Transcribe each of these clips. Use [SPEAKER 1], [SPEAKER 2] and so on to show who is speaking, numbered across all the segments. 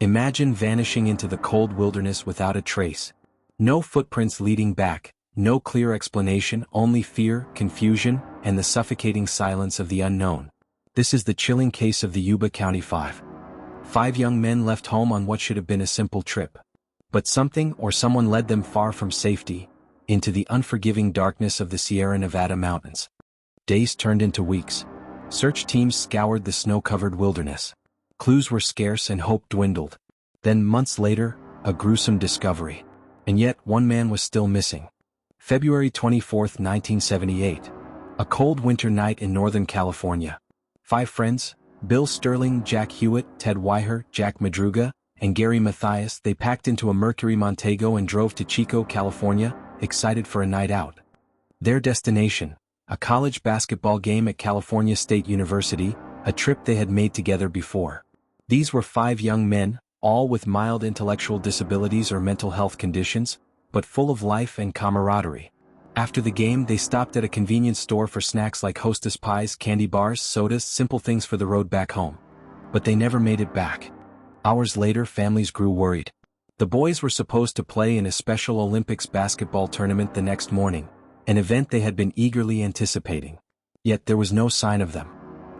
[SPEAKER 1] Imagine vanishing into the cold wilderness without a trace. No footprints leading back, no clear explanation, only fear, confusion, and the suffocating silence of the unknown. This is the chilling case of the Yuba County Five. 5 young men left home on what should have been a simple trip. But something or someone led them far from safety, into the unforgiving darkness of the Sierra Nevada mountains. Days turned into weeks. Search teams scoured the snow-covered wilderness. Clues were scarce and hope dwindled. Then months later, a gruesome discovery. And yet one man was still missing. February 24, 1978. A cold winter night in Northern California. 5 friends, Bill Sterling, Jack Hewitt, Ted Weiher, Jack Madruga, and Gary Mathias, they packed into a Mercury Montego and drove to Chico, California, excited for a night out. Their destination, a college basketball game at California State University, a trip they had made together before. These were 5 young men, all with mild intellectual disabilities or mental health conditions, but full of life and camaraderie. After the game, they stopped at a convenience store for snacks like Hostess pies, candy bars, sodas, simple things for the road back home. But they never made it back. Hours later, families grew worried. The boys were supposed to play in a Special Olympics basketball tournament the next morning, an event they had been eagerly anticipating. Yet there was no sign of them.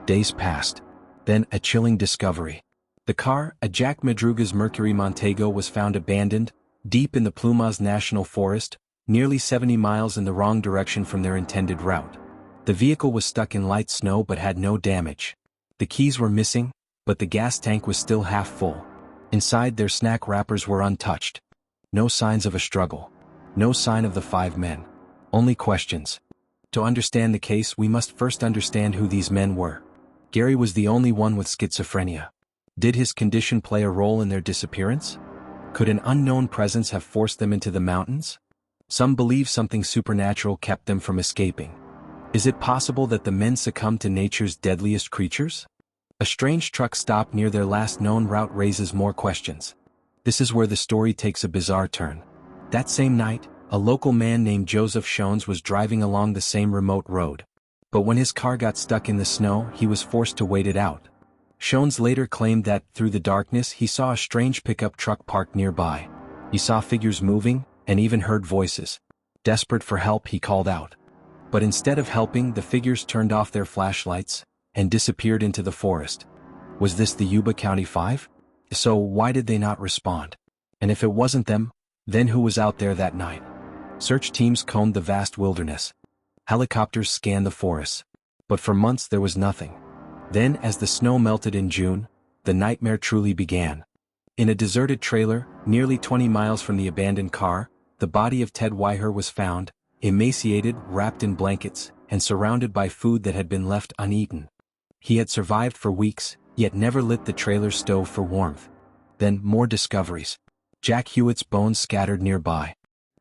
[SPEAKER 1] Days passed. Then a chilling discovery. The car, a Jack Madruga's Mercury Montego, was found abandoned, deep in the Plumas National Forest, nearly 70 miles in the wrong direction from their intended route. The vehicle was stuck in light snow but had no damage. The keys were missing, but the gas tank was still half full. Inside, their snack wrappers were untouched. No signs of a struggle. No sign of the 5 men. Only questions. To understand the case, we must first understand who these men were. Gary was the only one with schizophrenia. Did his condition play a role in their disappearance? Could an unknown presence have forced them into the mountains? Some believe something supernatural kept them from escaping. Is it possible that the men succumbed to nature's deadliest creatures? A strange truck stop near their last known route raises more questions. This is where the story takes a bizarre turn. That same night, a local man named Joseph Shones was driving along the same remote road. But when his car got stuck in the snow, he was forced to wait it out. Shones later claimed that, through the darkness, he saw a strange pickup truck parked nearby. He saw figures moving, and even heard voices. Desperate for help, he called out. But instead of helping, the figures turned off their flashlights and disappeared into the forest. Was this the Yuba County Five? So why did they not respond? And if it wasn't them, then who was out there that night? Search teams combed the vast wilderness. Helicopters scanned the forests. But for months there was nothing. Then, as the snow melted in June, the nightmare truly began. In a deserted trailer, nearly 20 miles from the abandoned car, the body of Ted Weiher was found, emaciated, wrapped in blankets, and surrounded by food that had been left uneaten. He had survived for weeks, yet never lit the trailer stove for warmth. Then more discoveries. Jack Hewitt's bones scattered nearby.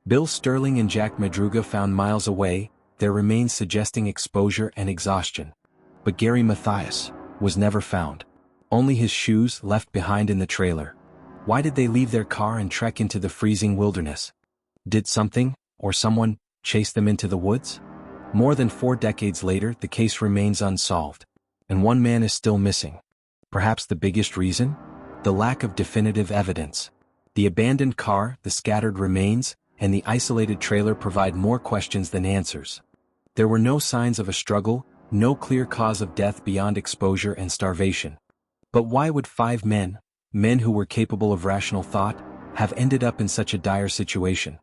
[SPEAKER 1] Bill Sterling and Jack Madruga found miles away, their remains suggesting exposure and exhaustion. But Gary Mathias was never found. Only his shoes left behind in the trailer. Why did they leave their car and trek into the freezing wilderness? Did something, or someone, chase them into the woods? More than 4 decades later, the case remains unsolved. And one man is still missing. Perhaps the biggest reason? The lack of definitive evidence. The abandoned car, the scattered remains, and the isolated trailer provide more questions than answers. There were no signs of a struggle, no clear cause of death beyond exposure and starvation. But why would 5 men who were capable of rational thought, have ended up in such a dire situation?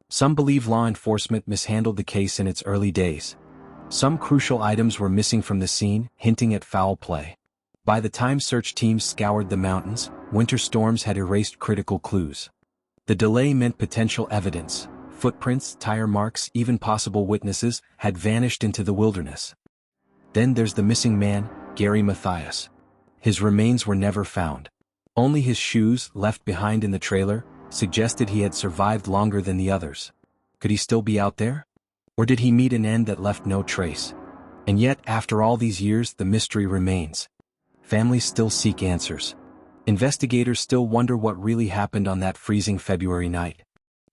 [SPEAKER 1] Some believe law enforcement mishandled the case in its early days. Some crucial items were missing from the scene, hinting at foul play. By the time search teams scoured the mountains, winter storms had erased critical clues. The delay meant potential evidence, footprints, tire marks, even possible witnesses, had vanished into the wilderness. Then there's the missing man, Gary Mathias. His remains were never found. Only his shoes, left behind in the trailer, suggested he had survived longer than the others. Could he still be out there? Or did he meet an end that left no trace? And yet, after all these years, the mystery remains. Families still seek answers. Investigators still wonder what really happened on that freezing February night.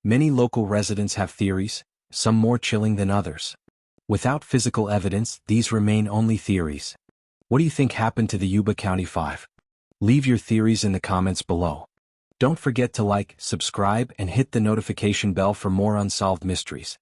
[SPEAKER 1] Many local residents have theories, some more chilling than others. Without physical evidence, these remain only theories. What do you think happened to the Yuba County Five? Leave your theories in the comments below. Don't forget to like, subscribe, and hit the notification bell for more unsolved mysteries.